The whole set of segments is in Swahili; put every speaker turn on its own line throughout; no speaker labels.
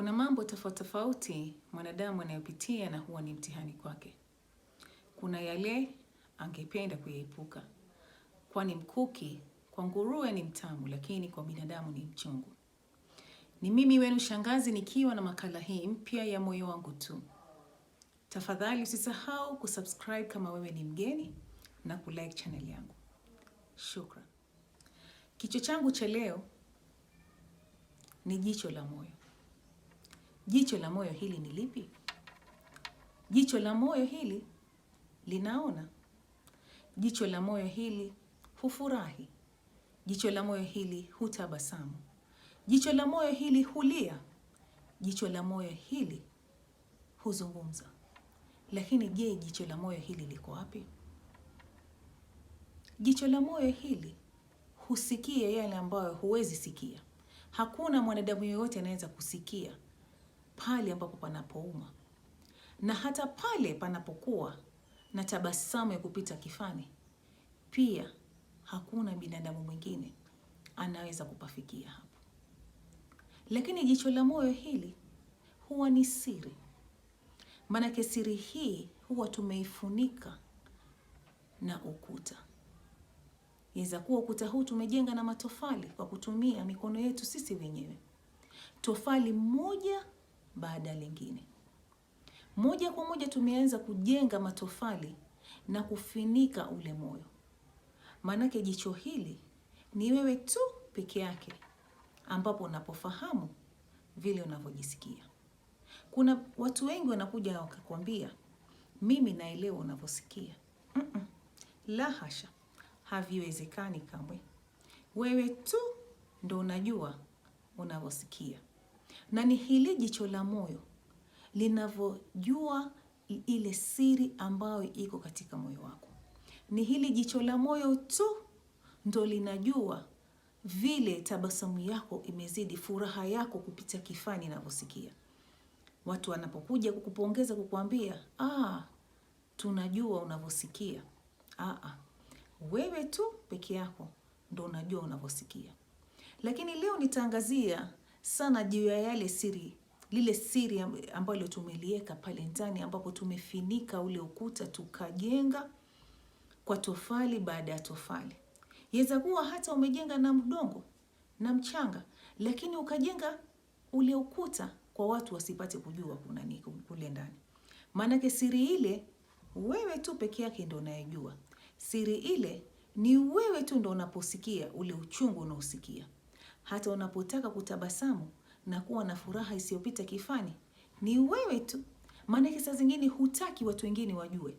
Kuna mambo tofauti tofauti mwanadamu anayopitia na huwa ni mtihani kwake. Kuna yale angependa kuyaepuka. Kwani mkuki kwa nguruwe ni mtamu, lakini kwa binadamu ni mchungu. Ni mimi wenu Shangazi nikiwa na makala hii mpya ya Moyo Wangu Tu. Tafadhali usisahau kusubscribe kama wewe ni mgeni na kulike channel yangu. Shukran. Kichwa changu cha leo ni jicho la moyo. Jicho la moyo hili ni lipi? Jicho la moyo hili linaona. Jicho la moyo hili hufurahi. Jicho la moyo hili hutabasamu. Jicho la moyo hili hulia. Jicho la moyo hili huzungumza. Lakini je, jicho la moyo hili liko wapi? Jicho la moyo hili husikia yale ambayo huwezi sikia. Hakuna mwanadamu yeyote anaweza kusikia pale ambapo panapouma. Na hata pale panapokuwa na tabasamu ya kupita kifani, pia hakuna binadamu mwingine anaweza kupafikia hapo. Lakini jicho la moyo hili huwa ni siri. Maanake siri hii huwa tumeifunika na ukuta. Yaweza kuwa ukuta huu tumejenga na matofali kwa kutumia mikono yetu sisi wenyewe. Tofali moja baada ya lingine. Moja kwa moja tumeanza kujenga matofali na kufinika ule moyo. Maanake jicho hili ni wewe tu peke yake ambapo unapofahamu vile unavyojisikia. Kuna watu wengi wanakuja wakakwambia, mimi naelewa unavyosikia. La hasha, haviwezekani kamwe. Wewe tu ndo unajua unavyosikia. Na ni hili jicho la moyo linavyojua ile siri ambayo iko katika moyo wako. Ni hili jicho la moyo tu ndo linajua vile tabasamu yako imezidi, furaha yako kupita kifani inavyosikia. Watu wanapokuja kukupongeza kukuambia, tunajua unavyosikia. Wewe tu peke yako ndo unajua unavyosikia. Lakini leo nitaangazia sana juu ya yale siri, lile siri ambalo tumeliweka pale ndani ambapo tumefinika ule ukuta tukajenga kwa tofali baada ya tofali. Yaweza kuwa hata umejenga na udongo na mchanga, lakini ukajenga ule ukuta kwa watu wasipate kujua kuna nini kule ndani. Maanake siri ile wewe tu peke yake ndo unayejua. Siri ile ni wewe tu ndo unaposikia ule uchungu unaosikia. Hata unapotaka kutabasamu na kuwa na furaha isiyopita kifani, ni wewe tu. Maanake saa zingine hutaki watu wengine wajue.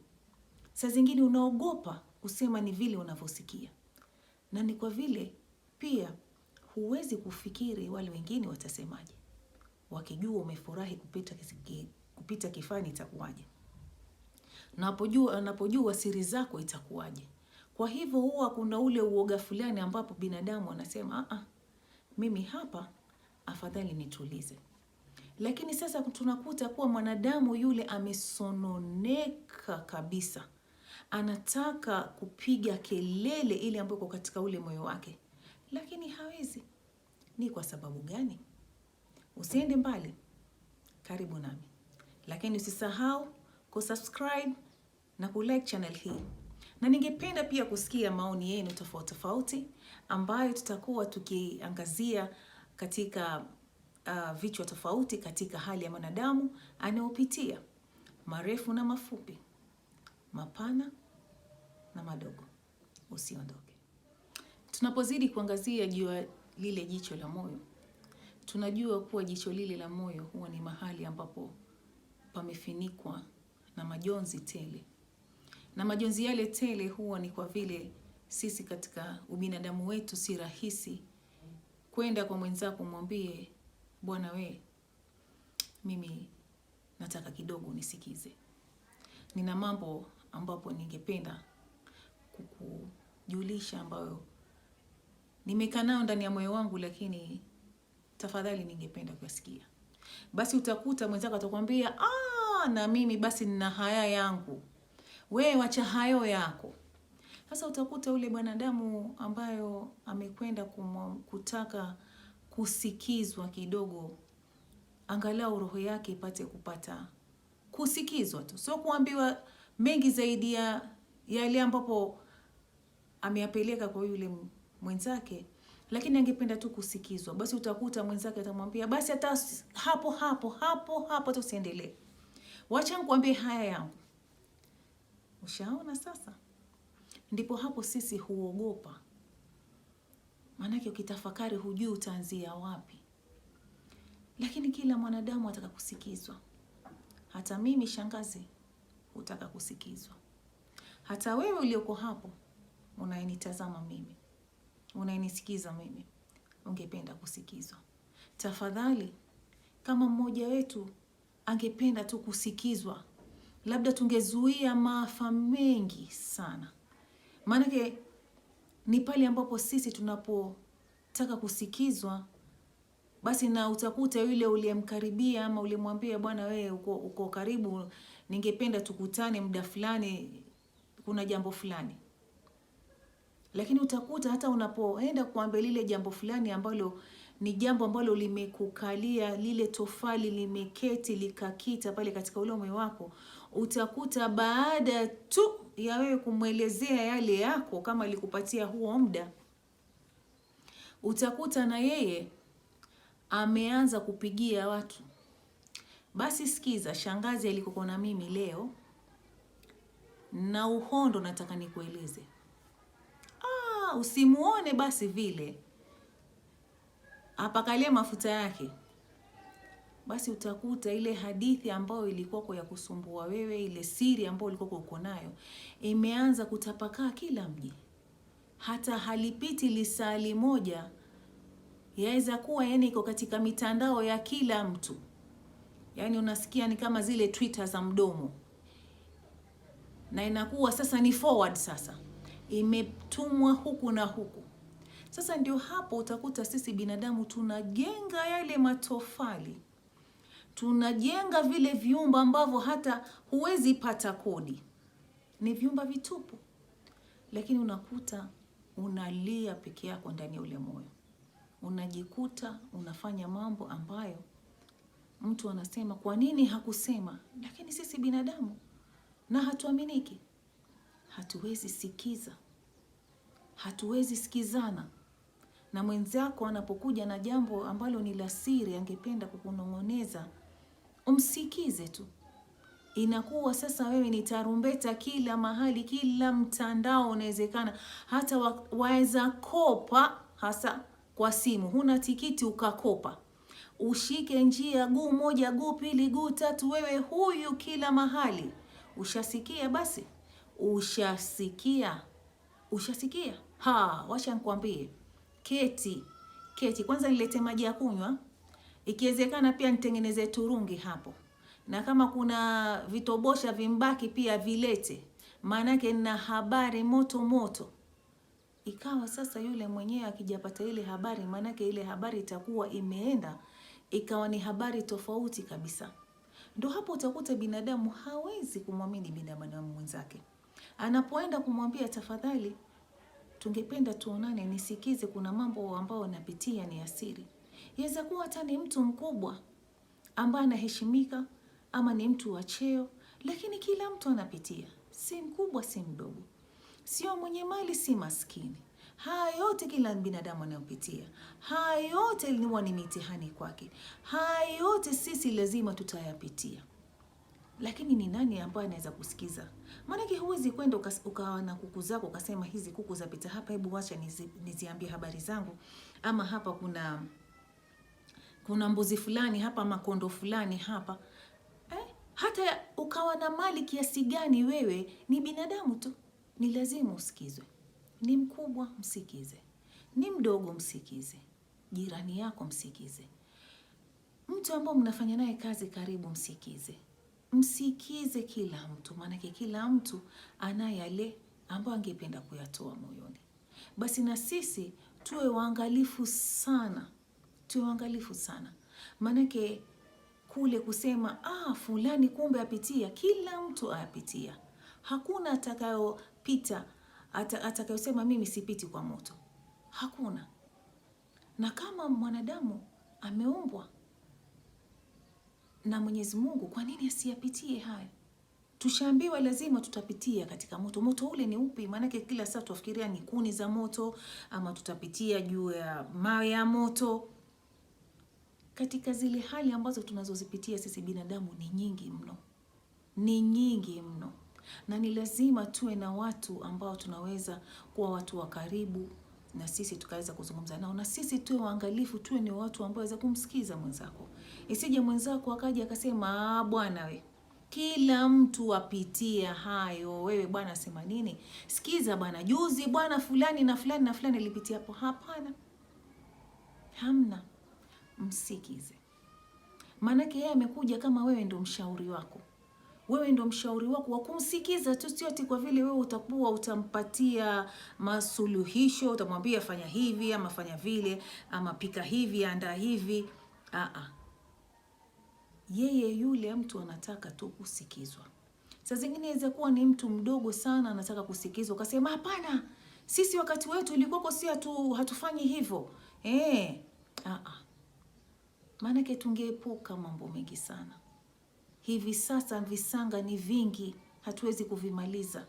Saa zingine unaogopa kusema ni vile unavyosikia. Na ni kwa vile pia huwezi kufikiri wale wengine watasemaje. Wakijua umefurahi kupita kifani itakuwaje. Napojua siri zako itakuwaje. Kwa hivyo huwa kuna ule uoga fulani ambapo binadamu anasema, mimi hapa afadhali nitulize. Lakini sasa tunakuta kuwa mwanadamu yule amesononeka kabisa. Anataka kupiga kelele ile ambayo iko katika ule moyo wake. Lakini hawezi. Ni kwa sababu gani? Usiende mbali, karibu nami. Lakini usisahau kusubscribe na kulike channel hii. Na ningependa pia kusikia maoni yenu tofauti tofauti ambayo tutakuwa tukiangazia katika vichwa tofauti katika hali ya mwanadamu anayopitia, marefu na mafupi, mapana na madogo. Usiondoke. Tunapozidi kuangazia juu ya lile jicho la moyo, tunajua kuwa jicho lile la moyo huwa ni mahali ambapo pamefinikwa na majonzi tele. Na majonzi yale tele huwa ni kwa vile sisi katika ubinadamu wetu si rahisi kwenda kwa mwenzako mwambie, bwana mimi nataka kidogo unisikize. Nina mambo ambapo ningependa kukujulisha ambayo nimekaa nayo ndani ya moyo wangu, lakini tafadhali ningependa kuyasikia. Basi utakuta mwenzako atakwambia, na mimi basi nina haya yangu. Wewe wacha hayo yako. Sasa utakuta ule mwanadamu ambayo amekwenda kutaka kusikizwa kidogo, angalau roho yake ipate kupata kusikizwa tu, sio kuambiwa mengi zaidi ya yale ambapo ameyapeleka kwa yule mwenzake, lakini angependa tu kusikizwa. Basi utakuta mwenzake atamwambia basi hata hapo tusiendelee, wacha nikwambie haya yangu. Ushaona sasa? Ndipo hapo sisi huogopa, maanake ukitafakari hujui utaanzia wapi. Lakini kila mwanadamu ataka kusikizwa. Hata mimi shangazi hutaka kusikizwa. Hata wewe ulioko hapo unayenitazama mimi, unayenisikiza mimi, ungependa kusikizwa. Tafadhali, kama mmoja wetu angependa tu kusikizwa, labda tungezuia maafa mengi sana. Maanake ni pale ambapo sisi tunapotaka kusikizwa, basi na utakuta yule uliyemkaribia ama ulimwambia bwana wewe uko karibu, ningependa tukutane muda fulani, kuna jambo fulani. Lakini utakuta hata unapoenda kuambia lile jambo fulani ambalo ni jambo ambalo limekukalia, lile tofali limeketi likakita pale katika ule moyo wako, utakuta baada tu ya wewe kumwelezea yale yako, kama alikupatia huo muda, utakuta na yeye ameanza kupigia watu. Basi sikiza, shangazi alikoko na mimi leo na uhondo nataka nikueleze. Usimuone basi vile apakalie mafuta yake. Basi utakuta ile hadithi ambayo ilikuwa kwa ya kusumbua wewe, ile siri ambayo ulikuwa uko nayo, imeanza kutapakaa kila mji. Hata halipiti lisali moja, yaweza kuwa iko katika mitandao ya kila mtu. Unasikia ni kama zile Twitter za mdomo. Na inakuwa sasa ni forward sasa. Imetumwa huku na huku. Sasa ndio hapo utakuta sisi binadamu tunajenga yale matofali. Tunajenga vile vyumba ambavyo hata huwezi pata kodi. Ni vyumba vitupu. Lakini unakuta unalia peke yako ndani ya ule moyo. Unajikuta unafanya mambo ambayo mtu anasema kwa nini hakusema? Lakini sisi binadamu na hatuaminiki. Hatuwezi sikiza. Hatuwezi sikizana. Na mwenzako anapokuja na jambo ambalo ni la siri, angependa kukunong'oneza, umsikize tu. Inakuwa sasa wewe ni tarumbeta kila mahali, kila mtandao unawezekana. Hata waweza kopa, hasa kwa simu. Huna tikiti ukakopa. Ushike njia guu moja, guu pili, guu tatu, wewe huyu kila mahali. Ushasikia basi? Ushasikia? Wacha nikwambie. Keti. Kwanza nilete maji ya kunywa. Ikiwezekana pia nitengeneze turungi hapo. Na kama kuna vitobosha vimbaki pia vilete. Maanake nina habari moto. Ikawa sasa yule mwenyewe akijapata ile habari, maanake ile habari itakuwa imeenda, ikawa ni habari tofauti kabisa. Ndio hapo utakuta binadamu hawezi kumwamini binadamu mwenzake. Anapoenda kumwambia tafadhali, tungependa tuonane nisikize, kuna mambo ambayo napitia ni asiri. Yaweza kuwa hata ni mtu mkubwa ambaye anaheshimika ama ni mtu wa cheo, lakini kila mtu anapitia. Si mkubwa si mdogo. Sio mwenye mali si maskini. Haya yote kila binadamu anayopitia. Haya yote ni mitihani kwake. Haya yote sisi lazima tutayapitia. Lakini ni nani ambaye anaweza kusikiza? Maanake huwezi kwenda ukawa na kuku zako ukasema hizi kuku zapita hapa, hebu wacha niziambie habari zangu, ama hapa kuna mbuzi fulani hapa, makondo fulani hapa. Hata ukawa na mali kiasi gani, wewe ni binadamu tu. Ni lazima usikizwe. Ni mkubwa msikize. Ni mdogo msikize. Jirani yako msikize. Mtu ambao mnafanya naye kazi karibu msikize. Msikize kila mtu, maanake kila mtu ana yale ambayo angependa kuyatoa moyoni. Basi na sisi tuwe waangalifu sana. Maanake kule kusema fulani kumbe apitia, kila mtu ayapitia. Hakuna atakayosema mimi sipiti kwa moto. Hakuna. Na kama mwanadamu ameumbwa na Mwenyezi Mungu, kwa nini asiyapitie haya? Tushaambiwa lazima tutapitia katika moto. Moto ule ni upi? Maanake kila saa tufikiria ni kuni za moto, ama tutapitia juu ya mawe ya moto. Katika zile hali ambazo tunazozipitia sisi binadamu ni nyingi mno, ni nyingi mno, na ni lazima tuwe na watu ambao tunaweza kuwa watu wa karibu na sisi tukaweza kuzungumza nao, na sisi tuwe waangalifu, tuwe ni watu ambao waweza kumsikiza mwenzako. Isije mwenzako akaja akasema bwana we, kila mtu apitia hayo, wewe bwana sema nini? Sikiza bwana, juzi bwana fulani na fulani na fulani alipitia hapo. Hapana, hamna. Msikize, maanake yeye amekuja kama wewe ndo mshauri wako. Wewe ndo mshauri wako wa kumsikiza tu, sio ati kwa vile wewe utakuwa utampatia masuluhisho, utamwambia fanya hivi ama fanya vile ama pika hivi andaa hivi. Yeye yule mtu anataka tu kusikizwa. Saa zingine inaweza kuwa ni mtu mdogo sana anataka kusikizwa, ukasema hapana, sisi wakati wetu ilikuwa si hatufanyi hivyo. Maanake tungeepuka mambo mengi sana. Hivi sasa visanga ni vingi, hatuwezi kuvimaliza.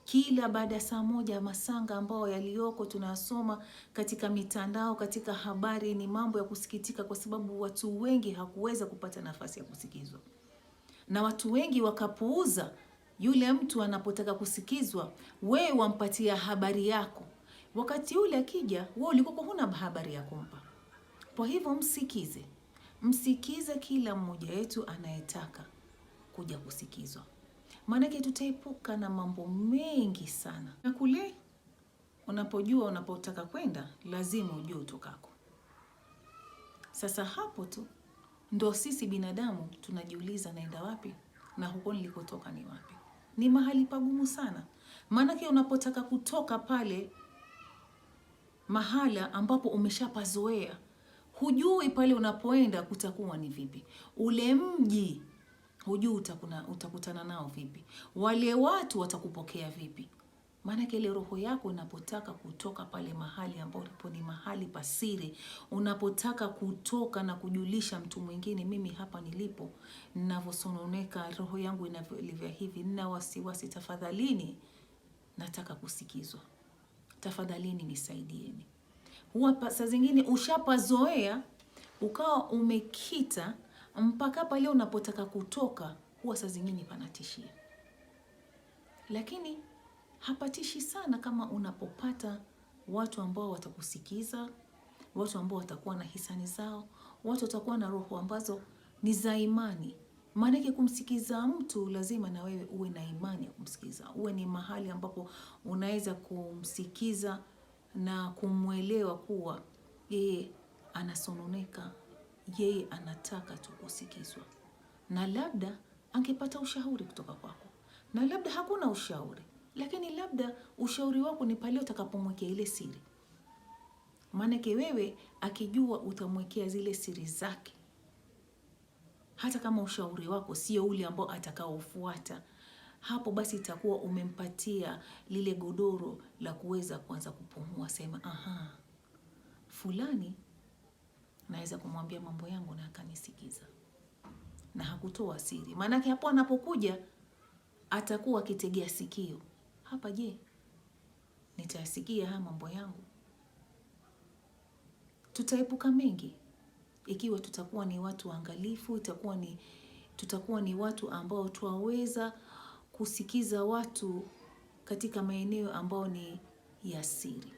Kila baada ya saa moja masanga ambao yaliyoko tunasoma katika mitandao, katika habari, ni mambo ya kusikitika, kwa sababu watu wengi hakuweza kupata nafasi ya kusikizwa. Na watu wengi wakapuuza yule mtu anapotaka kusikizwa, wewe wampatia habari yako. Wakati yule akija, wewe ulikuwa huna habari ya kumpa. Kwa hivyo msikize. Msikize kila mmoja wetu anayetaka kuja kusikizwa. Maanake tutaepuka na mambo mengi sana. Na kule unapojua unapotaka kwenda, lazima ujue utokako. Sasa hapo tu ndo sisi binadamu tunajiuliza naenda wapi na huko nilikotoka ni wapi. Ni mahali pagumu sana. Maanake unapotaka kutoka pale mahala ambapo umeshapazoea, hujui pale unapoenda kutakuwa ni vipi. Ule mji hujui utakutana nao vipi. Wale watu watakupokea vipi. Maanake ile roho yako inapotaka kutoka pale mahali ambapo ni mahali pasiri, unapotaka kutoka na kujulisha mtu mwingine, mimi hapa nilipo, ninavyosononeka, roho yangu inavyo hivi, nina wasiwasi, tafadhalini nataka kusikizwa. Tafadhalini nisaidieni. Huwa saa zingine ushapazoea, ukawa umekita mpaka pale unapotaka kutoka, huwa saa zingine panatishia. Lakini hapatishi sana kama unapopata watu ambao watakusikiza, watu ambao watakuwa na hisani zao, watu watakuwa na roho ambazo ni za imani. Maanake kumsikiza mtu lazima na wewe uwe na imani ya kumsikiza. Uwe ni mahali ambapo unaweza kumsikiza na kumwelewa kuwa yeye anasononeka, yeye anataka tu kusikizwa. Na labda angepata ushauri kutoka kwako. Na labda hakuna ushauri, lakini labda ushauri wako ni pale utakapomwekea ile siri. Maanake wewe akijua utamwekea zile siri zake, hata kama ushauri wako sio ule ambao atakaofuata, hapo basi itakuwa umempatia lile godoro la kuweza kuanza kupumua, sema fulani naweza kumwambia mambo yangu na akanisikiza. Na hakutoa siri. Maanake hapo anapokuja atakuwa akitegea sikio. Hapa je, nitasikia haya mambo yangu? Tutaepuka mengi ikiwa tutakuwa ni watu waangalifu, tutakuwa ni watu ambao tuwaweza kusikiza watu katika maeneo ambao ni ya siri.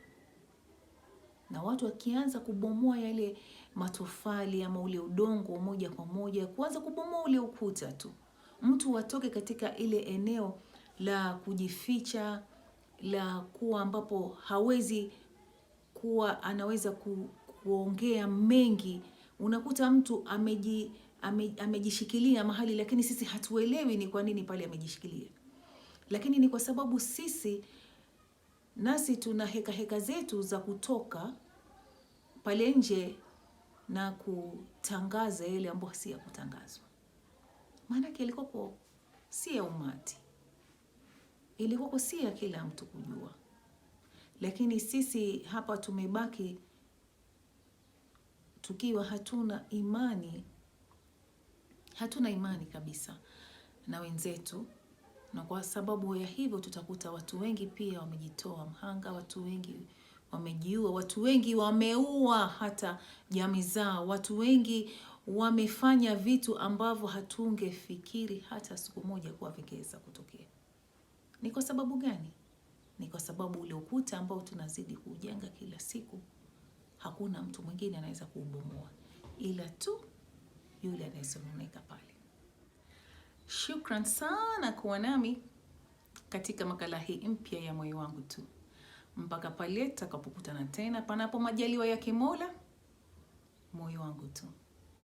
Na watu wakianza kubomoa yale matofali ama ule udongo moja kwa moja, kuanza kubomoa ule ukuta tu, mtu watoke katika ile eneo la kujificha, la kuwa ambapo hawezi kuwa anaweza kuongea mengi. Unakuta mtu amejishikilia mahali, lakini sisi hatuelewi ni kwa nini pale amejishikilia. Lakini ni kwa sababu sisi nasi tuna heka zetu za kutoka pale nje na kutangaza yale ambayo si ya kutangazwa. Maanake ilikuwa si ya umati, ilikuwa si ya kila mtu kujua. Lakini sisi hapa tumebaki tukiwa hatuna imani hatuna imani kabisa na wenzetu, na kwa sababu ya hivyo tutakuta watu wengi pia wamejitoa mhanga, watu wengi wamejiua, watu wengi wameua hata jamii zao, watu wengi wamefanya vitu ambavyo hatungefikiri hata siku moja kuwa vingeweza kutokea. Ni kwa sababu gani? Ni kwa sababu ule ukuta ambao tunazidi kujenga kila siku, hakuna mtu mwingine anaweza kuubomoa ila tu yule anayesononeka pale. Shukran sana kuwa nami katika makala hii mpya ya Moyo Wangu Tu. Mpaka pale tutakapokutana tena, panapo majaliwa yake Mola. Moyo Wangu Tu.